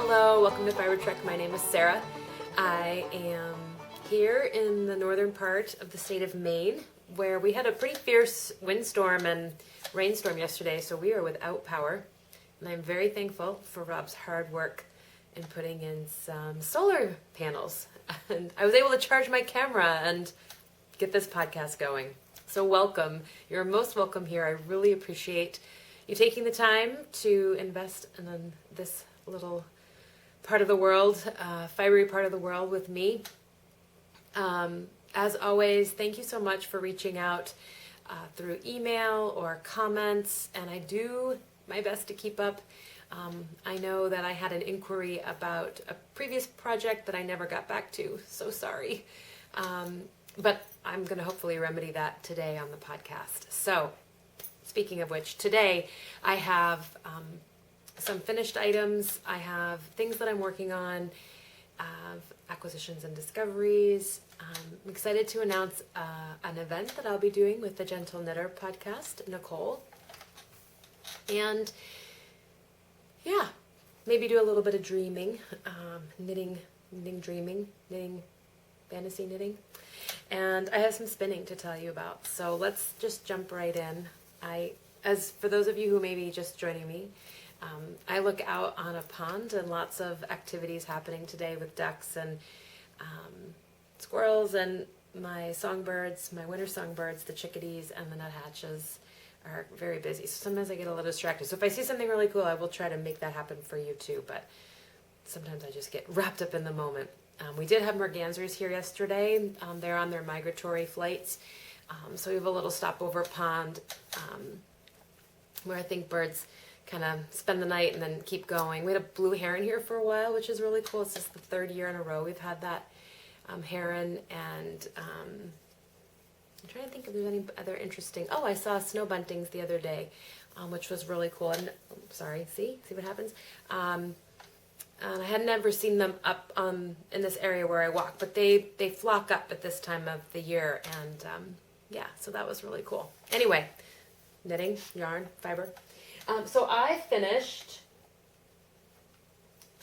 Hello, welcome to Fiber Trek. My name is Sarah. I am here in the northern part of the state of Maine, where we had a pretty fierce windstorm and rainstorm yesterday, so we are without power. And I'm very thankful for Rob's hard work in putting in some solar panels. And I was able to charge my camera and get this podcast going. So welcome. You're most welcome here. I really appreciate you taking the time to invest in this little part of the world, fibery part of the world with me. As always, thank you so much for reaching out through email or comments, and I do my best to keep up. I know that I had an inquiry about a previous project that I never got back to, so sorry. But I'm going to hopefully remedy that today on the podcast. So, speaking of which, today I have some finished items. I have things that I'm working on, acquisitions and discoveries. I'm excited to announce an event that I'll be doing with the Gentle Knitter podcast, Nicole. And yeah, maybe do a little bit of dreaming, knitting, fantasy knitting. And I have some spinning to tell you about. So let's just jump right in. As for those of you who may be just joining me, I look out on a pond and lots of activities happening today with ducks and squirrels and my songbirds, my winter songbirds, the chickadees and the nuthatches are very busy. So sometimes I get a little distracted. So if I see something really cool, I will try to make that happen for you too. But sometimes I just get wrapped up in the moment. We did have mergansers here yesterday. They're on their migratory flights. So we have a little stopover pond where I think birds kind of spend the night and then keep going. We had a blue heron here for a while, which is really cool. It's just the third year in a row we've had that heron. And I'm trying to think if there's any other interesting... Oh, I saw snow buntings the other day, which was really cool. And sorry, see what happens? I had never seen them up in this area where I walk, but they flock up at this time of the year, and yeah, so that was really cool. Anyway, knitting, yarn, fiber. So I finished,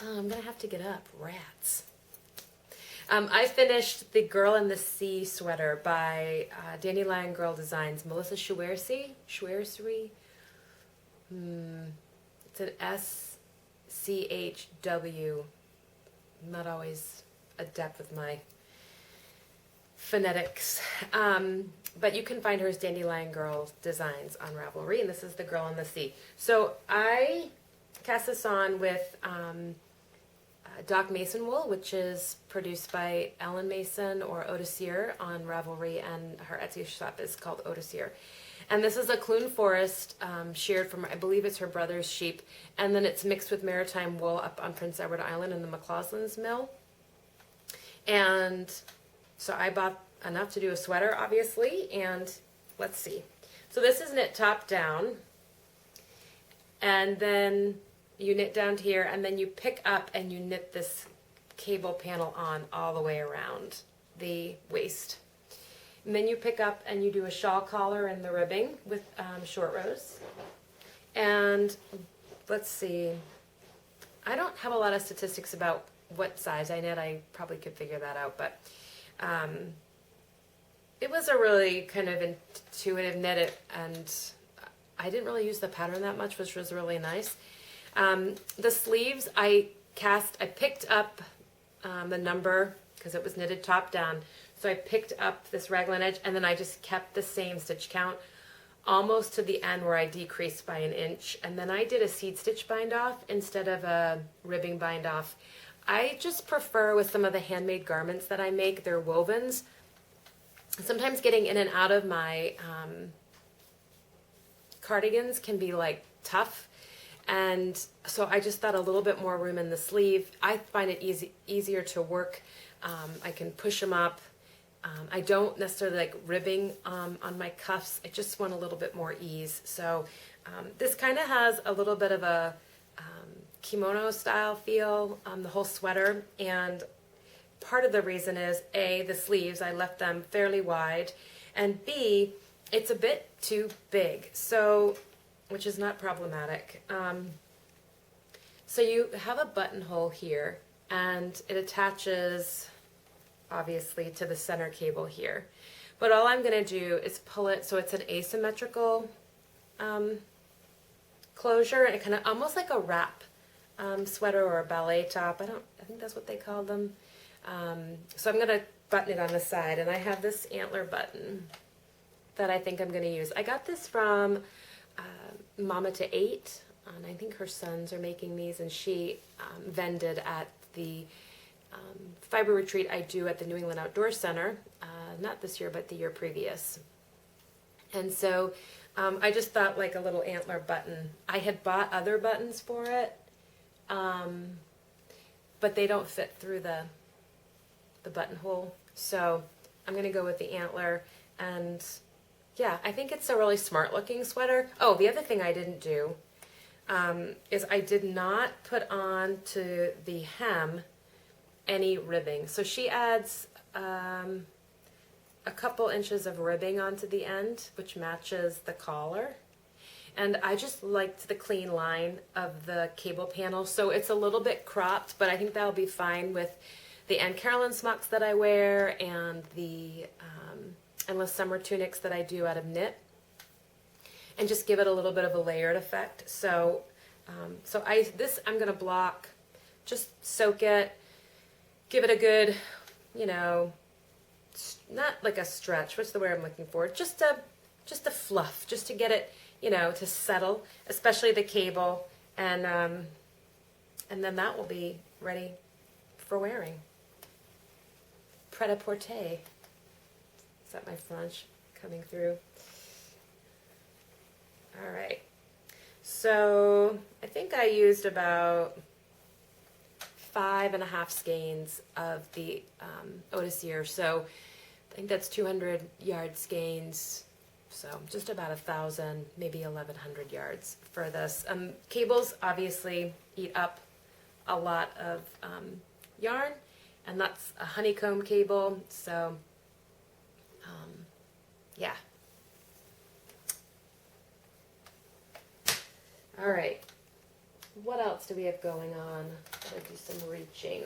I'm going to have to get up, rats. I finished the Girl in the Sea sweater by Dandelion Girl Designs, Melissa Schwersey. It's an SCHW. I'm not always adept with my phonetics. But you can find her as Dandelion Girl Designs on Ravelry, and this is the Girl in the Sea. So I cast this on with Doc Mason wool, which is produced by Ellen Mason or Odysseer on Ravelry, and her Etsy shop is called Odysseer. And this is a Clune Forest sheared from, I believe it's her brother's sheep, and then it's mixed with maritime wool up on Prince Edward Island in the McCausland's mill. And so I bought enough to do a sweater, obviously, and let's see. So this is knit top down, and then you knit down to here, and then you pick up and you knit this cable panel on all the way around the waist. And then you pick up and you do a shawl collar and the ribbing with short rows. And let's see, I don't have a lot of statistics about what size I knit. I probably could figure that out, but it was a really kind of intuitive knit, and I didn't really use the pattern that much, which was really nice. The sleeves, I picked up the number because it was knitted top down. So I picked up this raglan edge, and then I just kept the same stitch count almost to the end where I decreased by an inch. And then I did a seed stitch bind off instead of a ribbing bind off. I just prefer with some of the handmade garments that I make, they're wovens. Sometimes getting in and out of my cardigans can be like tough. And so I just thought a little bit more room in the sleeve. I find it easier to work. I can push them up. I don't necessarily like ribbing on my cuffs. I just want a little bit more ease. So this kind of has a little bit of a kimono style feel, the whole sweater. And part of the reason is A, the sleeves, I left them fairly wide, and B, it's a bit too big, so, which is not problematic. So you have a buttonhole here, and it attaches, obviously, to the center cable here. But all I'm going to do is pull it so it's an asymmetrical closure, and it kind of almost like a wrap sweater or a ballet top. I think that's what they call them. So I'm going to button it on the side, and I have this antler button that I think I'm going to use. I got this from Mama to 8, and I think her sons are making these, and she vended at the fiber retreat I do at the New England Outdoor Center, not this year, but the year previous. And so I just thought like a little antler button. I had bought other buttons for it, but they don't fit through the buttonhole. So I'm going to go with the antler, and yeah, I think it's a really smart looking sweater. Oh, the other thing I didn't do is I did not put on to the hem any ribbing. So she adds a couple inches of ribbing onto the end, which matches the collar. And I just liked the clean line of the cable panel. So it's a little bit cropped, but I think that'll be fine with the Anne Carolyn smocks that I wear and the endless summer tunics that I do out of knit, and just give it a little bit of a layered effect. So I'm going to block, just soak it, give it a good, not like a stretch, what's the word I'm looking for, just a fluff, just to get it, to settle, especially the cable, and then that will be ready for wearing. Pret-a-porter. Is that my French coming through? All right. So I think I used about 5.5 skeins of the Otis ear. So I think that's 200 yard skeins. So just about 1,000, maybe 1,100 yards for this. Cables obviously eat up a lot of yarn, and that's a honeycomb cable. So yeah. All right. What else do we have going on? Gotta do some reaching.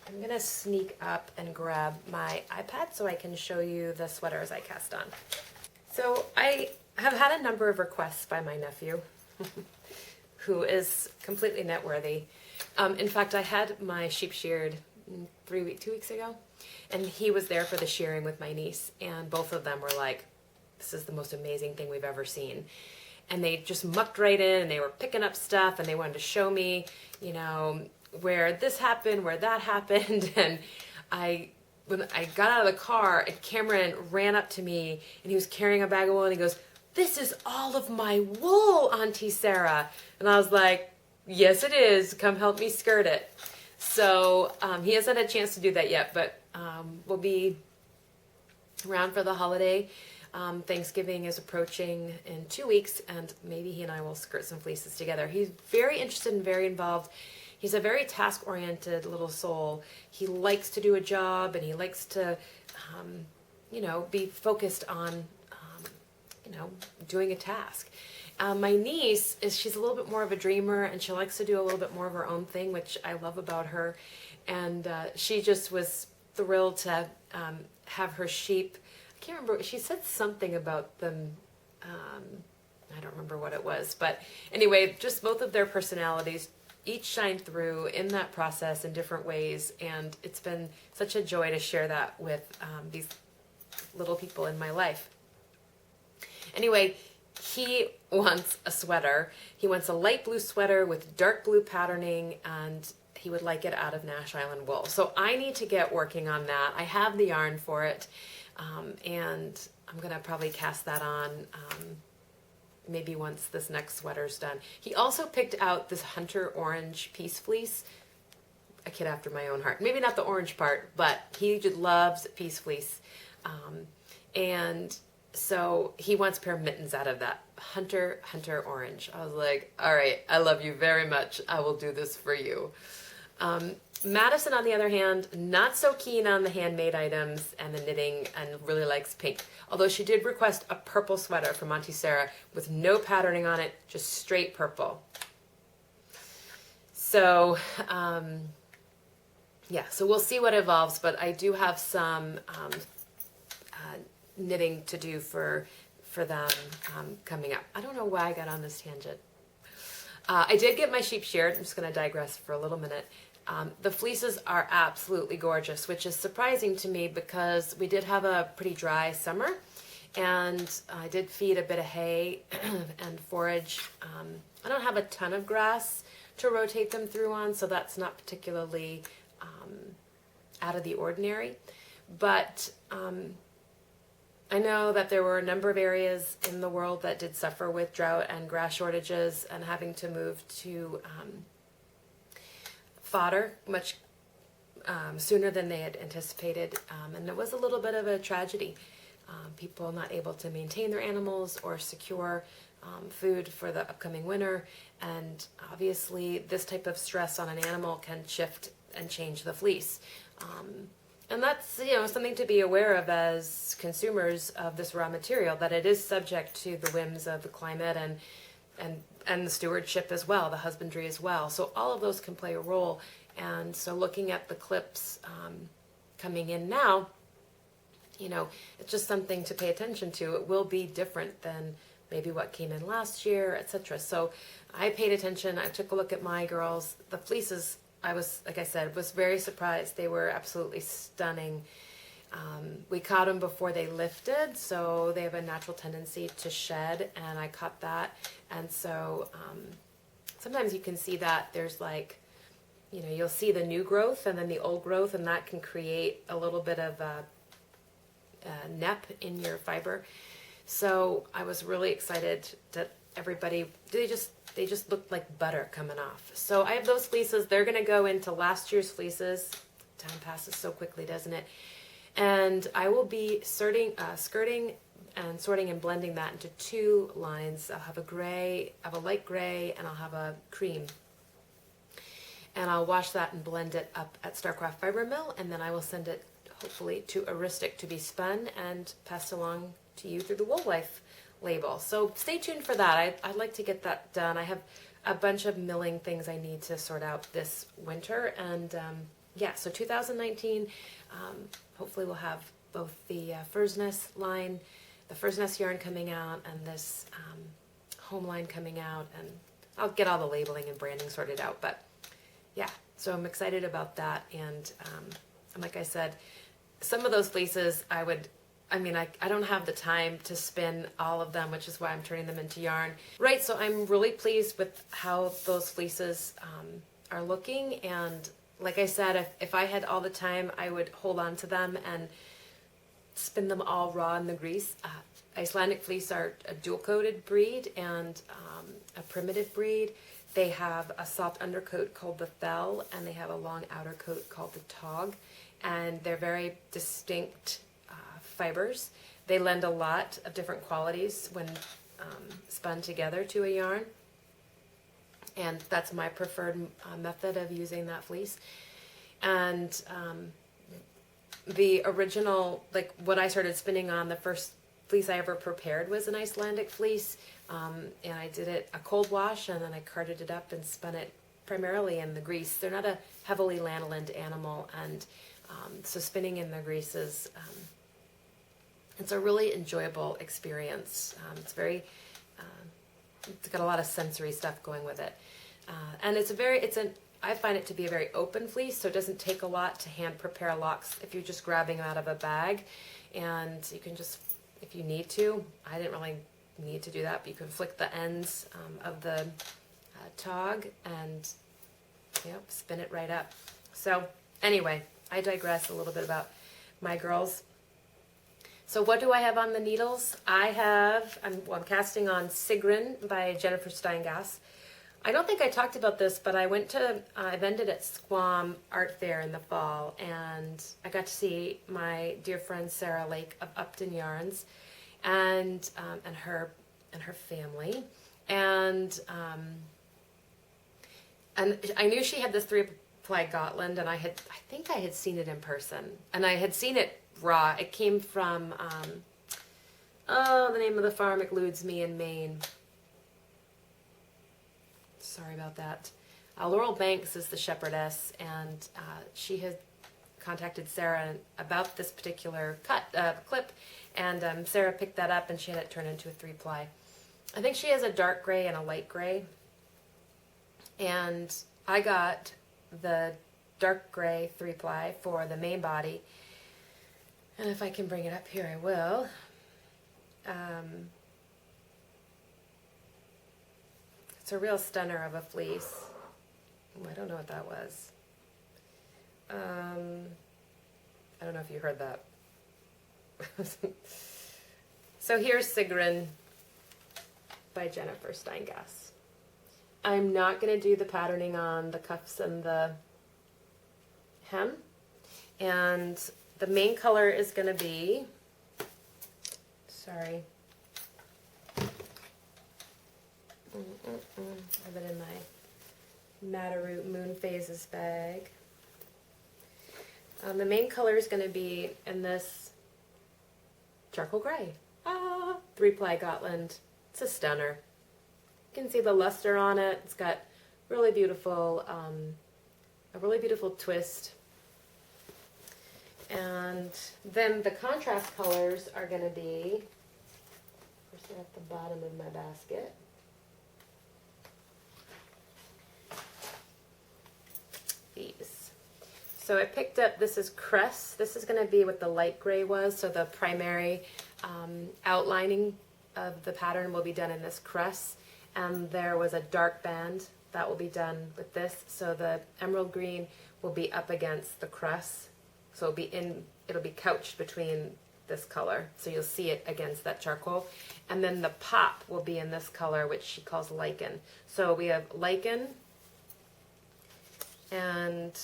I'm gonna sneak up and grab my iPad so I can show you the sweaters I cast on. So I have had a number of requests by my nephew, who is completely knit-worthy. In fact, I had my sheep sheared 2 weeks ago, and he was there for the shearing with my niece, and both of them were like, this is the most amazing thing we've ever seen. And they just mucked right in, and they were picking up stuff, and they wanted to show me, where this happened, where that happened. And when I got out of the car, and Cameron ran up to me, and he was carrying a bag of wool, and he goes, "This is all of my wool, Auntie Sarah." And I was like, "Yes, it is. Come help me skirt it." So he hasn't had a chance to do that yet, but we'll be around for the holiday. Thanksgiving is approaching in 2 weeks, and maybe he and I will skirt some fleeces together. He's very interested and very involved. He's a very task-oriented little soul. He likes to do a job, and he likes to, be focused on, doing a task. My niece she's a little bit more of a dreamer, and she likes to do a little bit more of her own thing, which I love about her. And she just was thrilled to have her sheep. I can't remember. She said something about them. I don't remember what it was, but anyway, just both of their personalities each shine through in that process in different ways, and it's been such a joy to share that with these little people in my life. Anyway, he wants a sweater. He wants a light blue sweater with dark blue patterning, and he would like it out of Nash Island wool. So I need to get working on that. I have the yarn for it, and I'm going to probably cast that on maybe once this next sweater's done. He also picked out this hunter orange piece fleece, a kid after my own heart. Maybe not the orange part, but he just loves piece fleece. And so he wants a pair of mittens out of that hunter orange. I was like, all right, I love you very much. I will do this for you. Madison, on the other hand, not so keen on the handmade items and the knitting and really likes pink. Although she did request a purple sweater from Auntie Sarah with no patterning on it, just straight purple. So, yeah, so we'll see what evolves, but I do have some knitting to do for them coming up. I don't know why I got on this tangent. I did get my sheep sheared. I'm just going to digress for a little minute. The fleeces are absolutely gorgeous, which is surprising to me because we did have a pretty dry summer, and I did feed a bit of hay and forage. I don't have a ton of grass to rotate them through on, so that's not particularly out of the ordinary. But I know that there were a number of areas in the world that did suffer with drought and grass shortages and having to move to fodder much sooner than they had anticipated, and it was a little bit of a tragedy. People not able to maintain their animals or secure food for the upcoming winter, and obviously this type of stress on an animal can shift and change the fleece. And that's, you know, something to be aware of as consumers of this raw material, that it is subject to the whims of the climate and the stewardship as well, the husbandry as well. So all of those can play a role. And so looking at the clips coming in now, you know, it's just something to pay attention to. It will be different than maybe what came in last year, etc. So I paid attention. I took a look at my girls. The fleeces, I was, like I said, was very surprised. They were absolutely stunning. We caught them before they lifted, so they have a natural tendency to shed, and I caught that. And so sometimes you can see that there's like, you know, you'll see the new growth and then the old growth, and that can create a little bit of a nep in your fiber. So I was really excited that everybody, they just looked like butter coming off. So I have those fleeces. They're going to go into last year's fleeces. Time passes so quickly, doesn't it? And I will be skirting and sorting and blending that into two lines. I'll have a gray, I have a light gray, and I'll have a cream. And I'll wash that and blend it up at Starcraft Fiber Mill, and then I will send it hopefully to Aristic to be spun and passed along to you through the Woolwife label. So stay tuned for that. I'd like to get that done. I have a bunch of milling things I need to sort out this winter, and yeah, so 2019, hopefully we'll have both the Fur's Nest line, the Fur's Nest yarn coming out, and this home line coming out, and I'll get all the labeling and branding sorted out. But yeah, so I'm excited about that, and like I said, some of those fleeces I don't have the time to spin all of them, which is why I'm turning them into yarn. Right, so I'm really pleased with how those fleeces are looking, and like I said, if I had all the time, I would hold on to them and spin them all raw in the grease. Icelandic fleece are a dual-coated breed and a primitive breed. They have a soft undercoat called the thell, and they have a long outer coat called the tog, and they're very distinct fibers. They lend a lot of different qualities when spun together to a yarn, and that's my preferred method of using that fleece. And the original, like what I started spinning on, the first fleece I ever prepared was an Icelandic fleece, and I did it a cold wash, and then I carded it up and spun it primarily in the grease. They're not a heavily lanolined animal, and so spinning in the grease is it's a really enjoyable experience. It's got a lot of sensory stuff going with it, and I find it to be a very open fleece, so it doesn't take a lot to hand prepare locks if you're just grabbing them out of a bag, and you can just, if you need to, I didn't really need to do that, but you can flick the ends of the tog and spin it right up. So anyway, I digress a little bit about my girls. So what do I have on the needles? I'm casting on Sigrun by Jennifer Steingass. I don't think I talked about this, but I vended at Squam Art Fair in the fall, and I got to see my dear friend Sarah Lake of Upton Yarns, and her family, and I knew she had this ply Gotland, and I think I had seen it in person, and I had seen it raw. It came from, oh, the name of the farm eludes me, in Maine. Sorry about that. Laurel Banks is the shepherdess, and she had contacted Sarah about this particular clip, and Sarah picked that up, and she had it turned into a 3-ply. I think she has a dark gray and a light gray, and I got the dark gray 3-ply for the main body, and if I can bring it up here, I will. It's a real stunner of a fleece. Ooh, I don't know what that was. I don't know if you heard that. So here's Sigrun by Jennifer Steingass. I'm not going to do the patterning on the cuffs and the hem. And the main color is going to be, sorry, I have it in my Matterroot Moon Phases bag. The main color is going to be in this charcoal gray. 3-ply Gotland. It's a stunner. You can see the luster on it. It's got really beautiful, a really beautiful twist. And then the contrast colors are going to be, of course, they're at the bottom of my basket. These. So I picked up, this is Cress. This is going to be what the light gray was. So the primary outlining of the pattern will be done in this Cress. And there was a dark band that will be done with this. So the emerald green will be up against the Cress. So it'll be couched between this color. So you'll see it against that charcoal. And then the pop will be in this color, which she calls lichen. So we have lichen and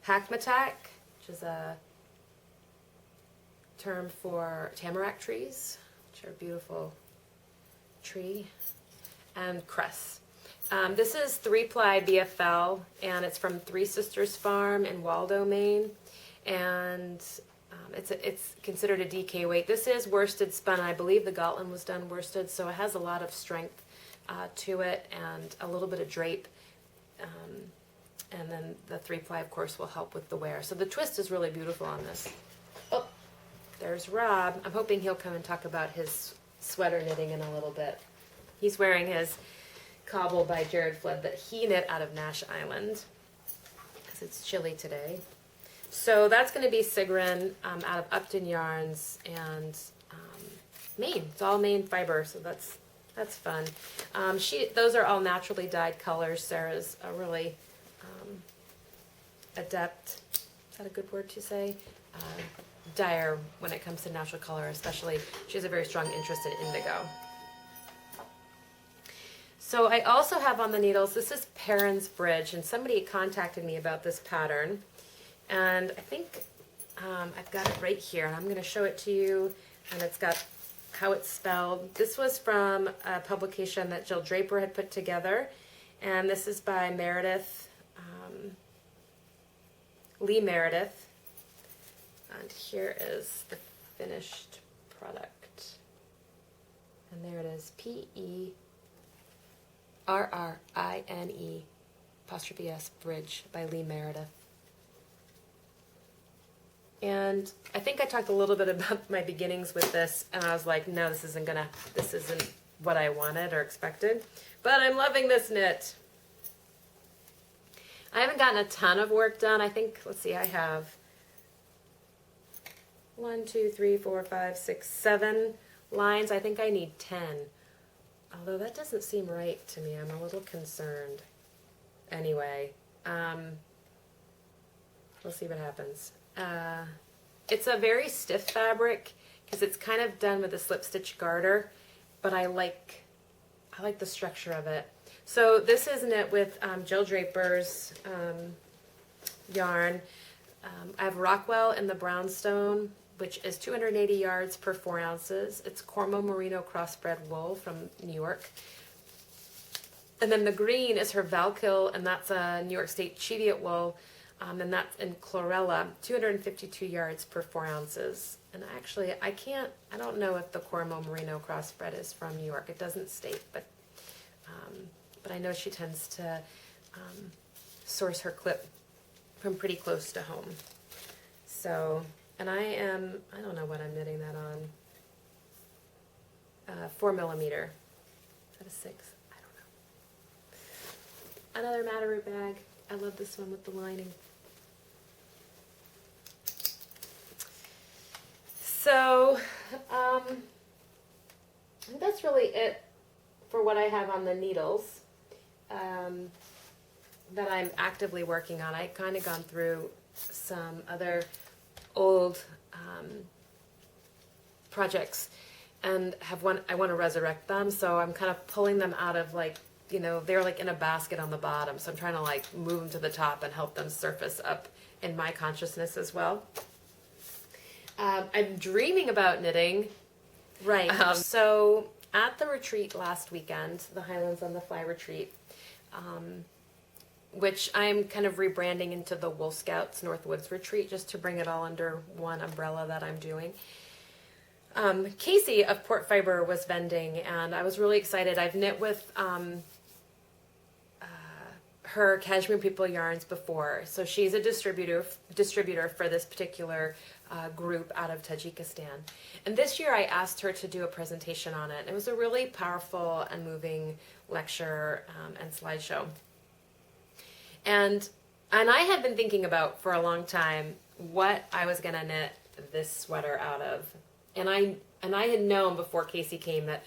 hackmatack, which is a term for tamarack trees, which are a beautiful tree, and cress. This is 3-ply BFL, and it's from Three Sisters Farm in Waldo, Maine, and it's considered a DK weight. This is worsted spun. I believe the Gotland was done worsted, so it has a lot of strength to it and a little bit of drape. And then the 3-ply, of course, will help with the wear. So the twist is really beautiful on this. Oh, there's Rob. I'm hoping he'll come and talk about his sweater knitting in a little bit. He's wearing his Cobble by Jared Flood that he knit out of Nash Island, because it's chilly today. So that's going to be Sigrun out of Upton Yarns and Maine. It's all Maine fiber, so that's fun. Those are all naturally dyed colors. Sarah's a really adept, is that a good word to say? Dyer when it comes to natural color, especially. She has a very strong interest in indigo. So I also have on the needles, this is Parens Bridge, and somebody contacted me about this pattern, and I think I've got it right here, and I'm going to show it to you, and it's got how it's spelled. This was from a publication that Jill Draper had put together, and this is by Meredith, Lee Meredith, and here is the finished product, and there it is, PERRINE''S Bridge by Lee Meredith. And I think I talked a little bit about my beginnings with this, and I was like, no, this isn't what I wanted or expected, but I'm loving this knit. I haven't gotten a ton of work done. I think, let's see, I have 1, 2, 3, 4, 5, 6, 7 lines. I think I need 10. Although that doesn't seem right to me. I'm a little concerned. Anyway, we'll see what happens. It's a very stiff fabric because it's kind of done with a slip stitch garter, but I like the structure of it. So this is knit with Jill Draper's yarn. I have Rockwell in the brownstone, which is 280 yards per 4 ounces. It's Cormo Merino crossbred wool from New York. And then the green is her Valkill, and that's a New York State Cheviot wool, and that's in chlorella, 252 yards per 4 ounces. And actually, I don't know if the Cormo Merino crossbred is from New York. It doesn't state, but I know she tends to source her clip from pretty close to home. So, and I don't know what I'm knitting that on. 4 millimeter. Is that a 6? I don't know. Another Matterroot bag. I love this one with the lining. So, I think that's really it for what I have on the needles that I'm actively working on. I've kind of gone through some other old projects and I want to resurrect them, so I'm kind of pulling them out of, like, you know, they're like in a basket on the bottom, so I'm trying to like move them to the top and help them surface up in my consciousness as well. I'm dreaming about knitting. Right. So at the retreat last weekend, the Highlands on the Fly retreat, which I'm kind of rebranding into the Wool Scouts Northwoods retreat, just to bring it all under one umbrella that I'm doing. Casey of Port Fiber was vending, and I was really excited. I've knit with her Cashmere People yarns before, so she's a distributor for this particular group out of Tajikistan. And this year I asked her to do a presentation on it. It was a really powerful and moving lecture and slideshow. And I had been thinking about for a long time what I was going to knit this sweater out of. And I had known before Casey came that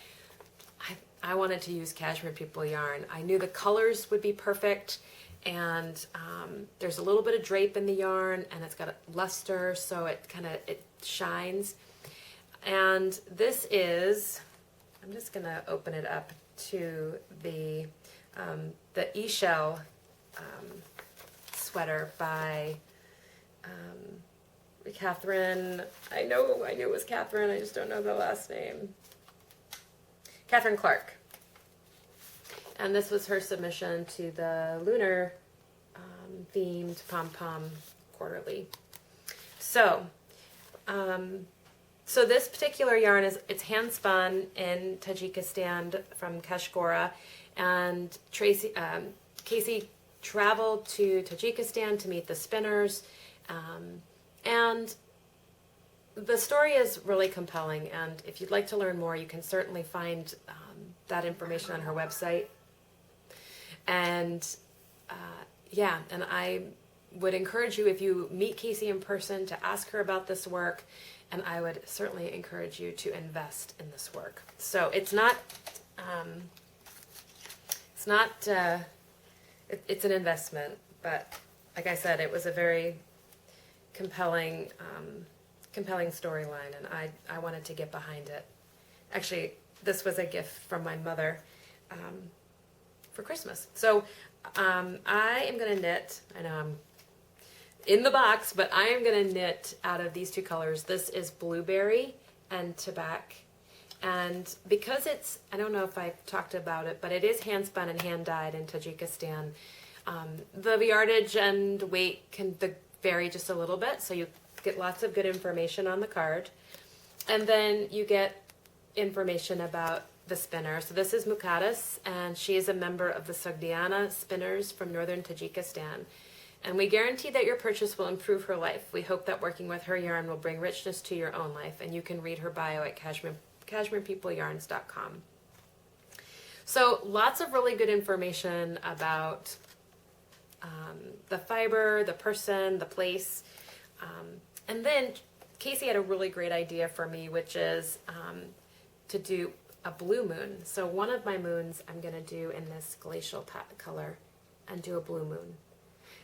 I wanted to use Cashmere People yarn. I knew the colors would be perfect, and there's a little bit of drape in the yarn, and it's got a luster, so it shines. And this is, I'm just gonna open it up to the E-Shell sweater by Catherine. I knew it was Catherine, I just don't know the last name. Catherine Clark. And this was her submission to the lunar themed pom-pom quarterly. So, so this particular yarn it's hand spun in Tajikistan from Kashgora, and Casey traveled to Tajikistan to meet the spinners, and the story is really compelling, and if you'd like to learn more, you can certainly find that information on her website. And yeah, and I would encourage you, if you meet Casey in person, to ask her about this work, and I would certainly encourage you to invest in this work. So it's an investment, but like I said, it was a very compelling storyline, and I wanted to get behind it. Actually, this was a gift from my mother for Christmas. So I am going to knit, I know I'm in the box, but I am going to knit out of these two colors. This is Blueberry and Tobacco. And because it's, I don't know if I talked about it, but it is hand spun and hand dyed in Tajikistan. The yardage and weight can vary just a little bit, so you get lots of good information on the card. And then you get information about the spinner. So this is Muqaddis, and she is a member of the Sogdiana spinners from northern Tajikistan. And we guarantee that your purchase will improve her life. We hope that working with her yarn will bring richness to your own life, and you can read her bio at cashmerepeopleyarns.com. So lots of really good information about the fiber, the person, the place. And then Casey had a really great idea for me, which is to do a blue moon. So one of my moons I'm going to do in this glacial color and do a blue moon.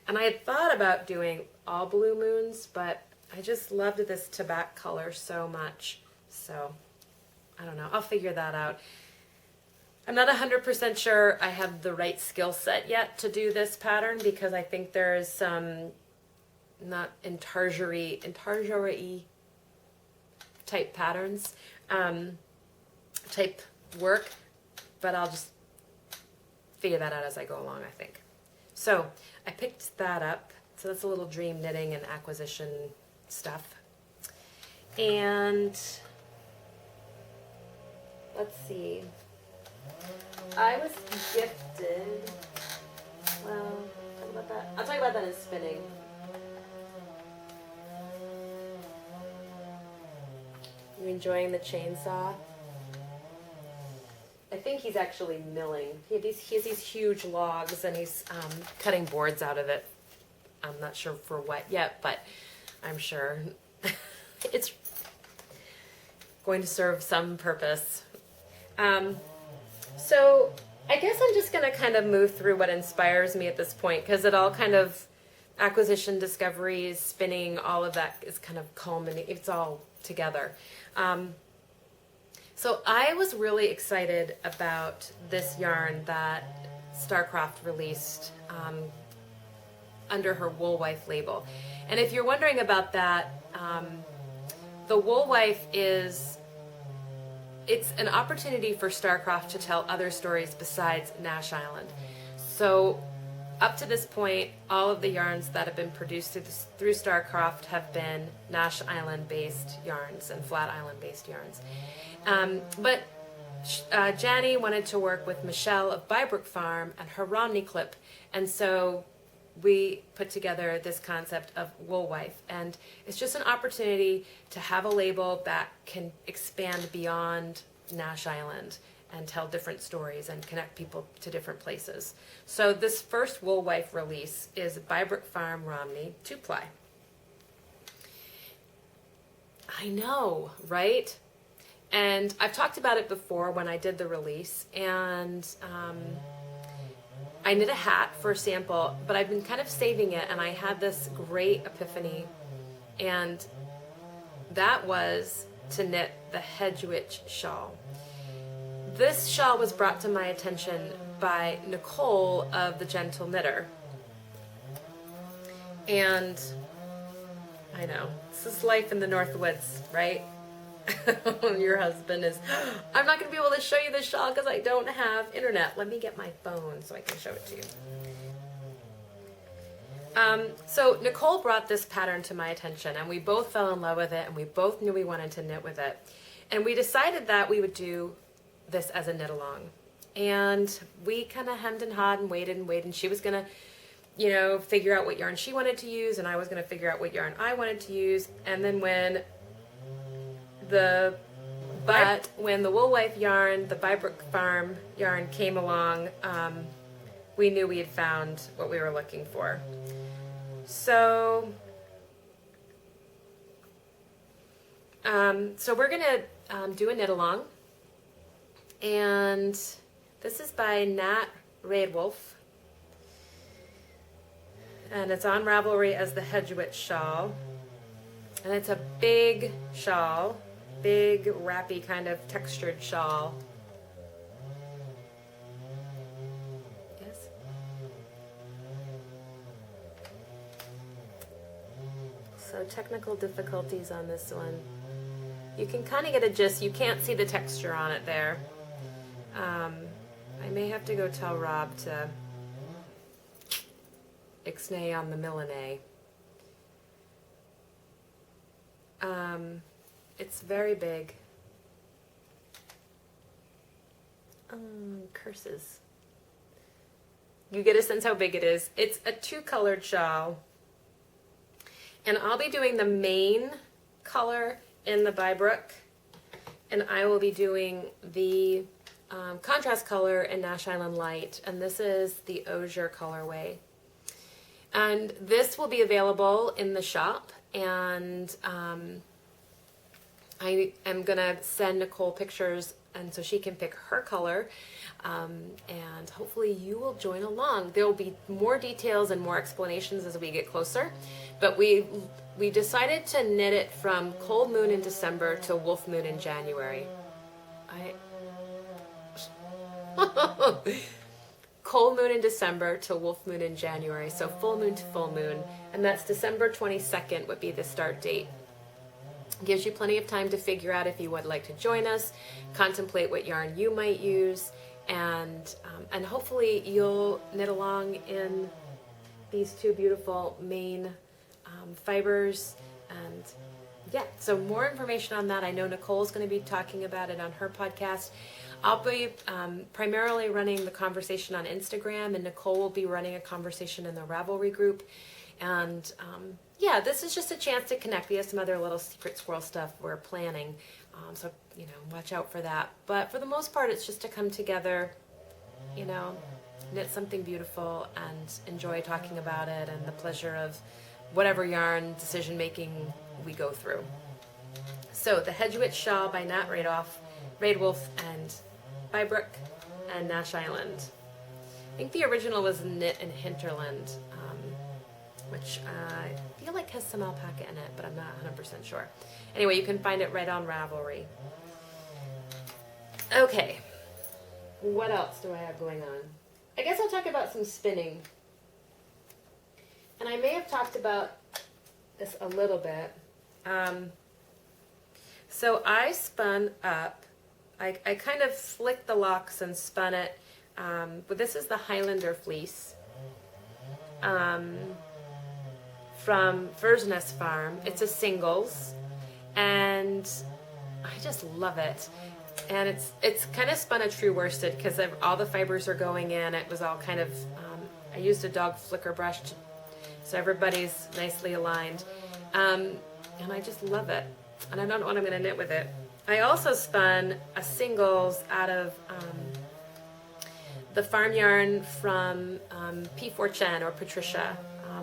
And I had thought about doing all blue moons, but I just loved this tobacco color so much. So I don't know. I'll figure that out. I'm not 100% sure I have the right skill set yet to do this pattern, because I think there's some not intargery type patterns, type work, but I'll figure that out as I go along, I think. So I picked that up. So that's a little dream knitting and acquisition stuff. And let's see. I was gifted, well, talk about that. I'll talk about that in spinning. You enjoying the chainsaw? I think he's actually milling. He has these huge logs and he's cutting boards out of it. I'm not sure for what yet, but I'm sure it's going to serve some purpose. So I guess I'm just going to kind of move through what inspires me at this point, because it all kind of, acquisition, discoveries, spinning, all of that is kind of culminating. It's all together. So I was really excited about this yarn that Starcraft released under her Woolwife label. And if you're wondering about that, the Woolwife it's an opportunity for Starcraft to tell other stories besides Nash Island. So up to this point, all of the yarns that have been produced through Starcraft have been Nash Island-based yarns and Flat Island-based yarns. But Janny wanted to work with Michelle of Bybrook Farm and her Romney clip, and so we put together this concept of Woolwife, and it's just an opportunity to have a label that can expand beyond Nash Island and tell different stories and connect people to different places. So this first Woolwife release is Bybrook Farm Romney 2-ply. I know, right? And I've talked about it before when I did the release, and I knit a hat for a sample, but I've been kind of saving it, and I had this great epiphany, and that was to knit the Hedgewitch shawl. This shawl was brought to my attention by Nicole of The Gentle Knitter. And I know, this is life in the North Woods, right? Your husband is, I'm not going to be able to show you this shawl because I don't have internet. Let me get my phone so I can show it to you. So Nicole brought this pattern to my attention, and we both fell in love with it, and we both knew we wanted to knit with it. And we decided that we would do this as a knit along. And we kind of hemmed and hawed and waited, and she was going to, figure out what yarn she wanted to use, and I was going to figure out what yarn I wanted to use. And then when the Woolwife yarn, the Bybrook Farm yarn came along, we knew we had found what we were looking for. So we're gonna do a knit along, and this is by Nat Raedwolf, and it's on Ravelry as the Hedgewitch shawl, and it's a big shawl. Big, wrappy, kind of textured shawl. Yes? So technical difficulties on this one. You can kind of get a gist. You can't see the texture on it there. I may have to go tell Rob to ixnay on the millinay. It's very big. Curses. You get a sense how big it is. It's a 2-colored shawl. And I'll be doing the main color in the Bybrook, and I will be doing the contrast color in Nash Island Light, and this is the Osier colorway. And this will be available in the shop, and I am going to send Nicole pictures, and so she can pick her color, and hopefully you will join along. There will be more details and more explanations as we get closer, but we decided to knit it from Cold Moon in December to Wolf Moon in January. Cold Moon in December to Wolf Moon in January, so full moon to full moon, and that's December 22nd would be the start date. Gives you plenty of time to figure out if you would like to join us, contemplate what yarn you might use, and hopefully you'll knit along in these two beautiful main fibers. And yeah, so more information on that. I know Nicole's going to be talking about it on her podcast. I'll be primarily running the conversation on Instagram, and Nicole will be running a conversation in the Ravelry group. And yeah, this is just a chance to connect. We have some other little secret squirrel stuff we're planning, so you know, watch out for that. But for the most part, it's just to come together, you know, knit something beautiful and enjoy talking about it and the pleasure of whatever yarn decision making we go through. So the Hedgewitch shawl by Nat Raidwolf and by Brooke and Nash Island. I think the original was knit in Hinterland, which I feel like has some alpaca in it, but I'm not 100% sure. Anyway, you can find it right on Ravelry. Okay, what else do I have going on? I guess I'll talk about some spinning. And I may have talked about this a little bit. So I spun up, I kind of flicked the locks and spun it, but this is the Highlander fleece from Fur's Nest Farm. It's a singles, and I just love it. And it's kind of spun a true worsted because all the fibers are going in. It was all kind of, I used a dog flicker brush so everybody's nicely aligned. And I just love it. And I don't know what I'm going to knit with it. I also spun a singles out of the farm yarn from P4 Chen or Patricia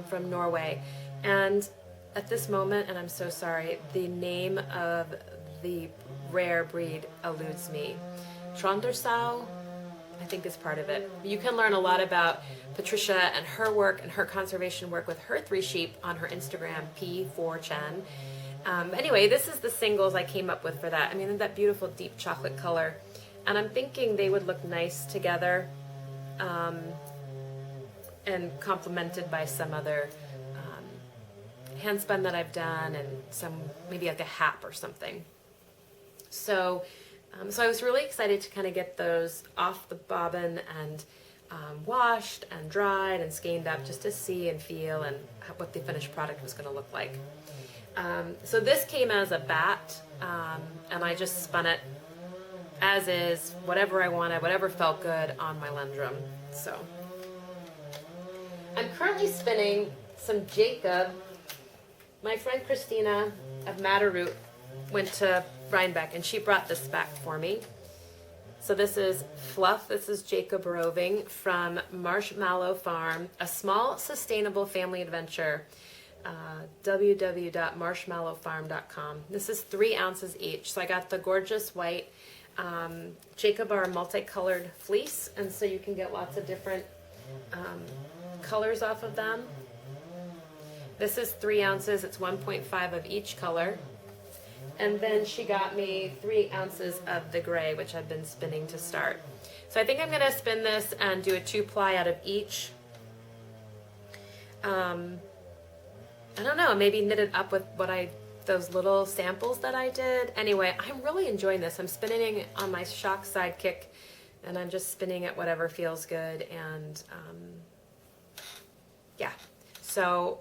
from Norway. And at this moment, and I'm so sorry, the name of the rare breed eludes me. Trondersau, I think, is part of it. You can learn a lot about Patricia and her work and her conservation work with her 3 sheep on her Instagram, P4 Chen. Anyway, this is the singles I came up with for that. I mean, that beautiful deep chocolate color. And I'm thinking they would look nice together and complemented by some other hand spun that I've done and some, maybe like a hap or something. So I was really excited to kind of get those off the bobbin and washed and dried and skeined up just to see and feel and what the finished product was going to look like. So this came as a bat, and I just spun it as is, whatever I wanted, whatever felt good on my Lendrum. So I'm currently spinning some Jacob. My friend Christina of Matterroot went to Rhinebeck, and she brought this back for me. So this is Fluff. This is Jacob Roving from Marshmallow Farm, a small sustainable family adventure. www.marshmallowfarm.com. This is 3 ounces each. So I got the gorgeous white Jacob are multicolored fleece, and so you can get lots of different colors off of them. This is 3 ounces. It's 1.5 of each color. And then she got me 3 ounces of the gray, which I've been spinning to start. So I think I'm going to spin this and do a 2-ply out of each. I don't know, maybe knit it up with those little samples that I did. Anyway, I'm really enjoying this. I'm spinning on my Shock Sidekick, and I'm just spinning at whatever feels good. And yeah, so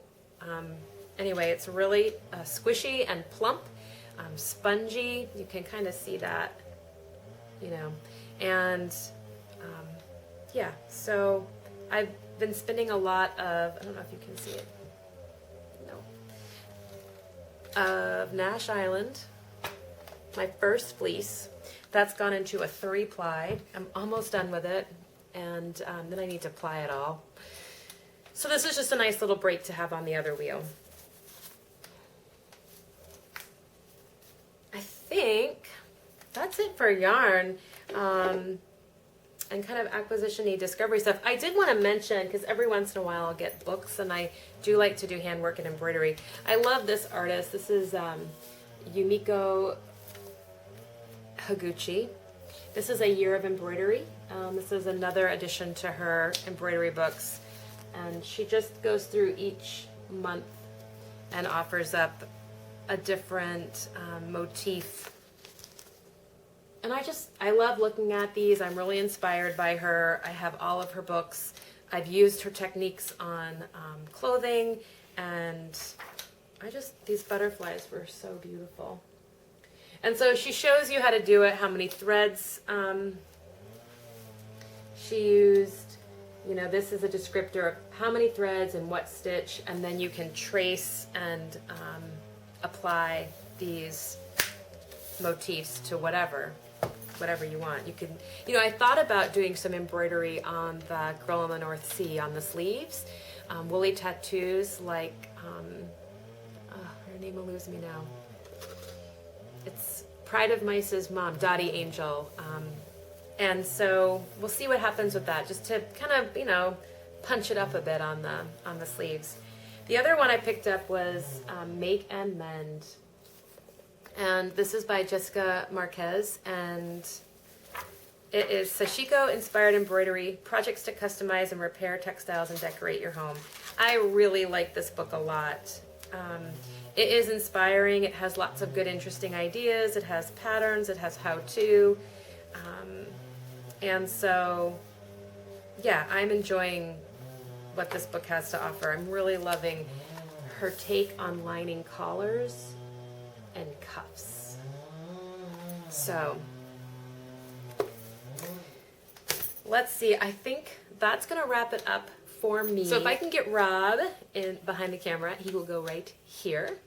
anyway, it's really squishy and plump. Spongy, you can kind of see that, you know, and yeah, so I've been spinning a lot of, I don't know if you can see it, no, of Nash Island, my first fleece. That's gone into a 3-ply. I'm almost done with it, and then I need to ply it all. So this is just a nice little break to have on the other wheel. I think that's it for yarn and kind of acquisition-y discovery stuff. I did want to mention, because every once in a while I'll get books, and I do like to do handwork and embroidery. I love this artist. This is Yumiko Higuchi. This is A Year of Embroidery. This is another addition to her embroidery books, and she just goes through each month and offers up a different motif and I love looking at these. I'm really inspired by her. I have all of her books. I've used her techniques on clothing, and these butterflies were so beautiful. And so she shows you how to do it, how many threads she used. You know, this is a descriptor of how many threads and what stitch, and then you can trace and apply these motifs to whatever you want. You can, I thought about doing some embroidery on the Girl on the North Sea on the sleeves, woolly tattoos like, her name will lose me now. It's Pride of Mice's mom, Dottie Angel. And so we'll see what happens with that, just to kind of, punch it up a bit on the sleeves. The other one I picked up was Make and Mend. And this is by Jessica Marquez, and it is Sashiko inspired embroidery, projects to customize and repair textiles and decorate your home. I really like this book a lot. It is inspiring. It has lots of good, interesting ideas. It has patterns. It has how-to. And so, yeah, I'm enjoying what this book has to offer. I'm really loving her take on lining collars and cuffs. So, let's see. I think that's going to wrap it up for me. So if I can get Rob in behind the camera, he will go right here.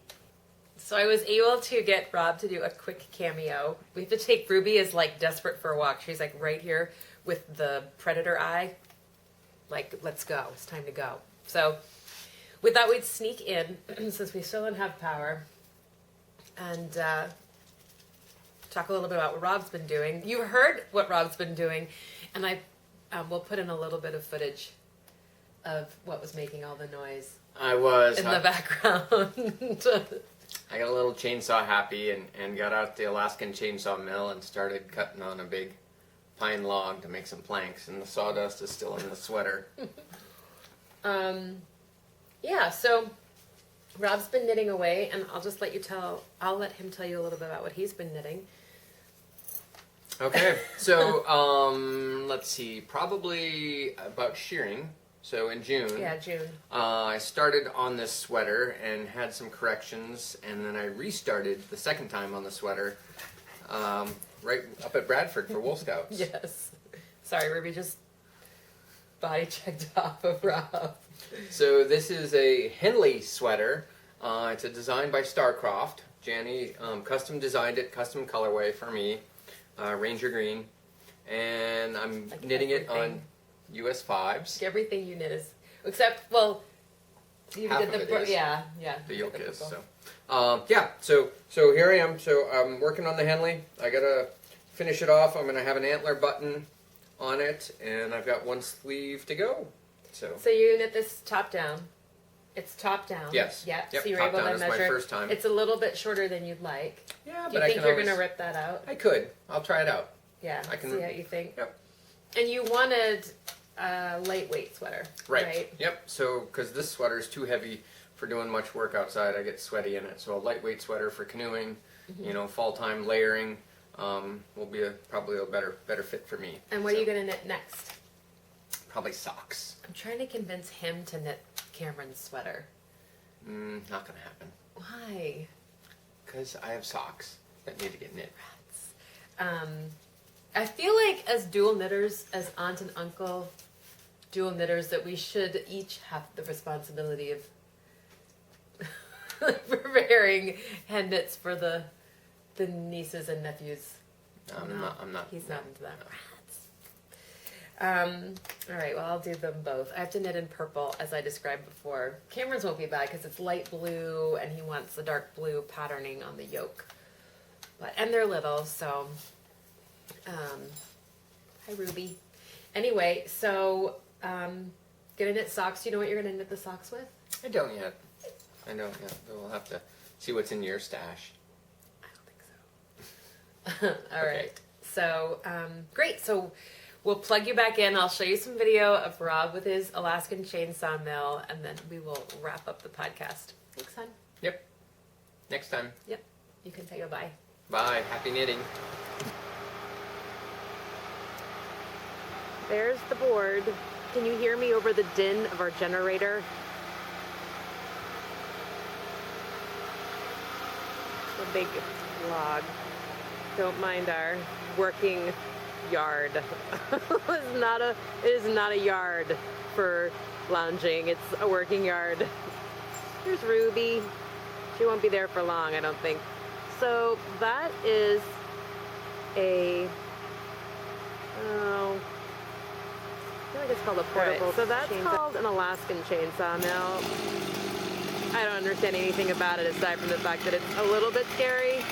So I was able to get Rob to do a quick cameo. We have to take Ruby is like desperate for a walk. She's like right here with the predator eye. Like, let's go. It's time to go. So we thought we'd sneak in since we still don't have power and talk a little bit about what Rob's been doing. You heard what Rob's been doing, and I will put in a little bit of footage of what was making all the noise. The background. I got a little chainsaw happy and got out the Alaskan chainsaw mill and started cutting on a big pine log to make some planks, and the sawdust is still in the sweater. Yeah, so Rob's been knitting away, and I'll let him tell you a little bit about what he's been knitting. Okay, so let's see, probably about shearing. So in June, I started on this sweater and had some corrections, and then I restarted the second time on the sweater right up at Bradford for Wool Scouts. Yes. Sorry, Ruby just body checked off of Rob. So this is a Henley sweater. It's a design by Starcroft. Janny custom designed it, custom colorway for me, Ranger Green, and I'm knitting it on US 5s. Everything you knit is, except, well, you half did of it is. Yeah. The yoke is, so. So here I am. So I'm working on the Henley. I gotta finish it off. I'm gonna have an antler button on it, and I've got one sleeve to go. So you knit this top down. It's top down. Yes. Yeah. Yep. So you're top able down to is measure. my first time. It's a little bit shorter than you'd like. Yeah, Do but you I think can you're always, gonna rip that out? I could. I'll try it out. Yeah. I can see how you think. Yep. And you wanted a lightweight sweater, right? Yep. So because this sweater is too heavy for doing much work outside, I get sweaty in it. So a lightweight sweater for canoeing, fall time layering, will be probably a better fit for me. And what are you gonna knit next? Probably socks. I'm trying to convince him to knit Cameron's sweater. Not gonna happen. Why? Because I have socks that need to get knit. I feel like as dual knitters, as aunt and uncle dual knitters, that we should each have the responsibility of preparing hand knits for the nieces and nephews. I'm not. He's not into that. All right, well, I'll do them both. I have to knit in purple, as I described before. Cameron's won't be bad because it's light blue, and he wants the dark blue patterning on the yoke. And they're little, so... hi, Ruby. Anyway, so, gonna knit socks. Do you know what you're gonna knit the socks with? I don't yet. But we'll have to see what's in your stash. I don't think so. All right. So, great. So... we'll plug you back in. I'll show you some video of Rob with his Alaskan chainsaw mill, and then we will wrap up the podcast. Thanks, hon. Yep. Next time. Yep. You can say goodbye. Bye. Happy knitting. There's the board. Can you hear me over the din of our generator? A big log. Don't mind our working yard. It is not a yard for lounging. It's a working yard. Here's Ruby. She won't be there for long, I don't think. So that is I feel like it's called a portable. Right, so that's called an Alaskan chainsaw. Now, I don't understand anything about it aside from the fact that it's a little bit scary.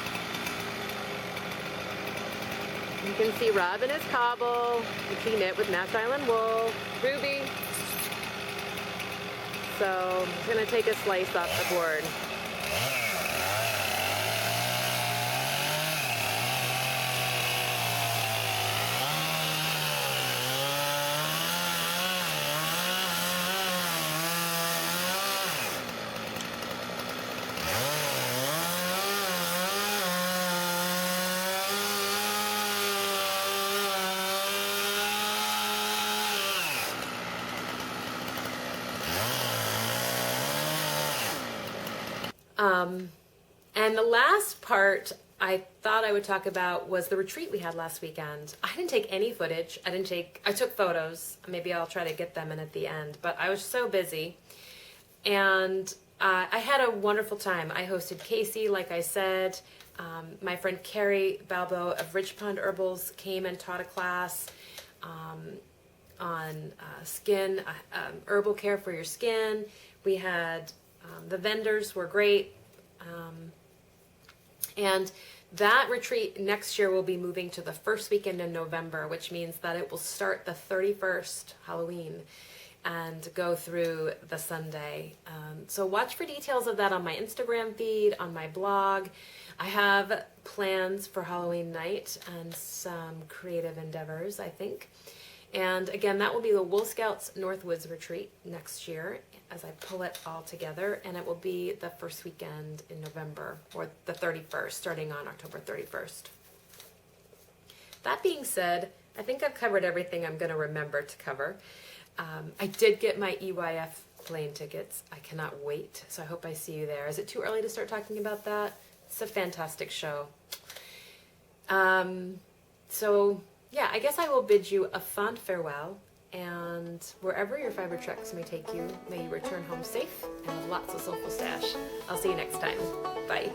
You can see Rob in his cobble. You can knit with Nash Island wool. Ruby. So I'm gonna take a slice off the board. And the last part I thought I would talk about was the retreat we had last weekend. I didn't take any footage. I took photos. Maybe I'll try to get them in at the end, but I was so busy. And I had a wonderful time. I hosted Casey, like I said. My friend Carrie Balbo of Rich Pond Herbals came and taught a class on skin, herbal care for your skin. We had, the vendors were great. And that retreat next year will be moving to the first weekend in November, which means that it will start the 31st, Halloween, and go through the Sunday. So watch for details of that on my Instagram feed, on my blog. I have plans for Halloween night and some creative endeavors, I think. And again, that will be the Wool Scouts Northwoods retreat next year as I pull it all together. And it will be the first weekend in November, or the 31st, starting on October 31st. That being said, I think I've covered everything I'm going to remember to cover. I did get my EYF plane tickets. I cannot wait. So I hope I see you there. Is it too early to start talking about that? It's a fantastic show. So yeah, I guess I will bid you a fond farewell, and wherever your fiber treks may take you, may you return home safe and with lots of soulful stash. I'll see you next time. Bye.